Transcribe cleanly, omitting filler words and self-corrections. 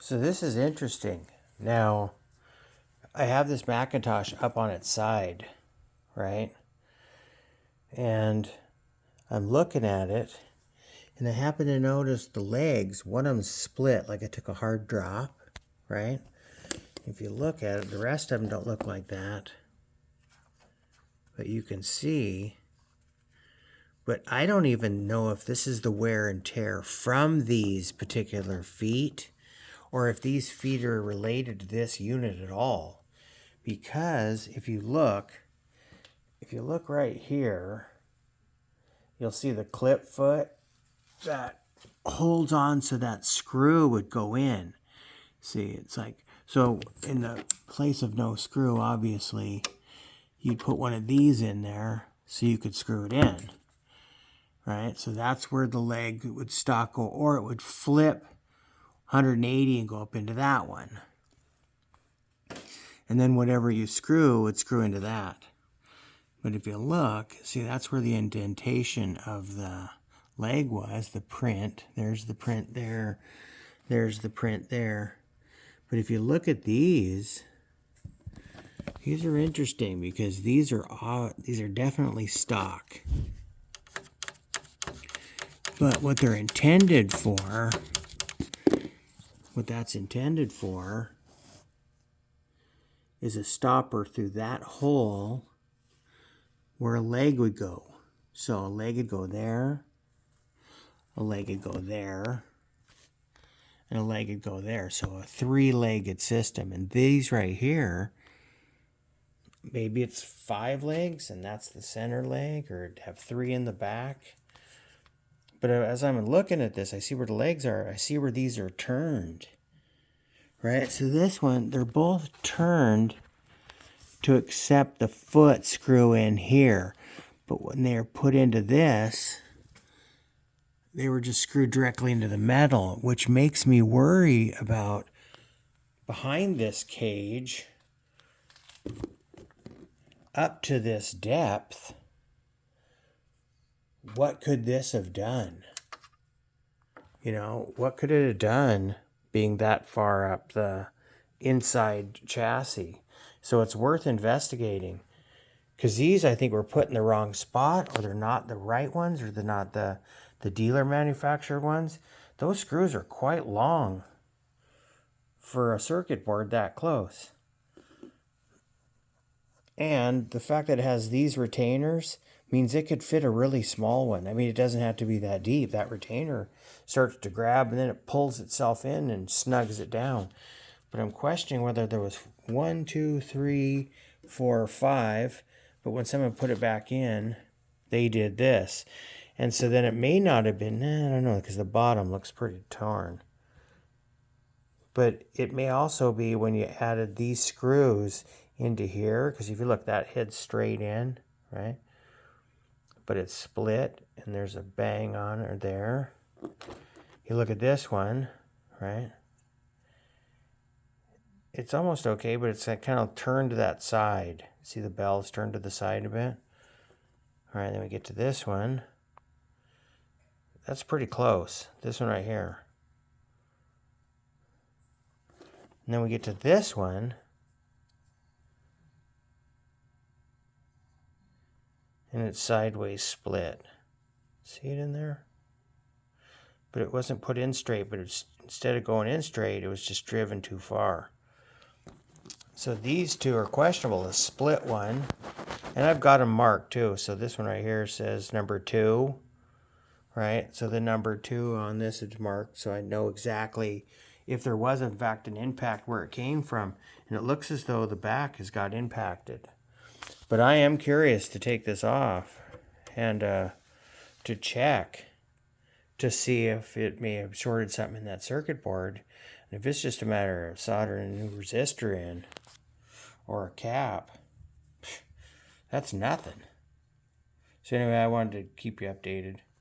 So this is interesting. Now, I have this Macintosh up on its side, right? And I'm looking at it, and I happen to notice the legs, one of them split, like I took a hard drop, right? If you look at it, the rest of them don't look like that. But you can see, but I don't even know if this is the wear and tear from these particular feet, or if these feet are related to this unit at all. Because if you look right here, you'll see the clip foot that holds on so that screw would go in. See, it's like, so in the place of no screw, obviously, you'd put one of these in there so you could screw it in, right? So that's where the leg would stock go, or it would flip 180 and go up into that one. And then whatever you screw would screw into that. But if you look, see, that's where the indentation of the leg was, the print. There's the print there. There's the print there. But if you look at these are interesting because these are definitely stock. But what they're intended for, what that's intended for, is a stopper through that hole where a leg would go. So a leg would go there, a leg would go there, and a leg would go there. So a three-legged system. And these right here, maybe it's 5 legs and that's the center leg, or have 3 in the back. But as I'm looking at this, I see where the legs are. I see where these are turned. Right? So this one, they're both turned to accept the foot screw in here. But when they're put into this, they were just screwed directly into the metal, which makes me worry about behind this cage, up to this depth, what could this have done? You know, what could it have done being that far up the inside chassis? So it's worth investigating. Because these, I think, were put in the wrong spot, or they're not the right ones, or they're not the dealer manufactured ones. Those screws are quite long for a circuit board that close. And the fact that it has these retainers means it could fit a really small one. I mean, it doesn't have to be that deep. That retainer starts to grab, and then it pulls itself in and snugs it down. But I'm questioning whether there was 1, 2, 3, 4, 5. But when someone put it back in, they did this. And so then it may not have been, I don't know, because the bottom looks pretty torn. But it may also be when you added these screws into here, because if you look, that heads straight in, right? But it's split, and there's a bang on it there. You look at this one, right? It's almost okay, but it's kind of turned to that side. See the bell's turned to the side a bit? All right, then we get to this one. That's pretty close. This one right here. And then we get to this one. And it's sideways split. See it in there? But it wasn't put in straight, but it's, instead of going in straight, it was just driven too far. So these two are questionable. The split one, and I've got them marked too. So this one right here says number 2, right? So the number 2 on this is marked, so I know exactly if there was in fact an impact where it came from. And it looks as though the back has got impacted. But I am curious to take this off and to check to see if it may have shorted something in that circuit board. And if it's just a matter of soldering a new resistor in or a cap, that's nothing. So anyway, I wanted to keep you updated.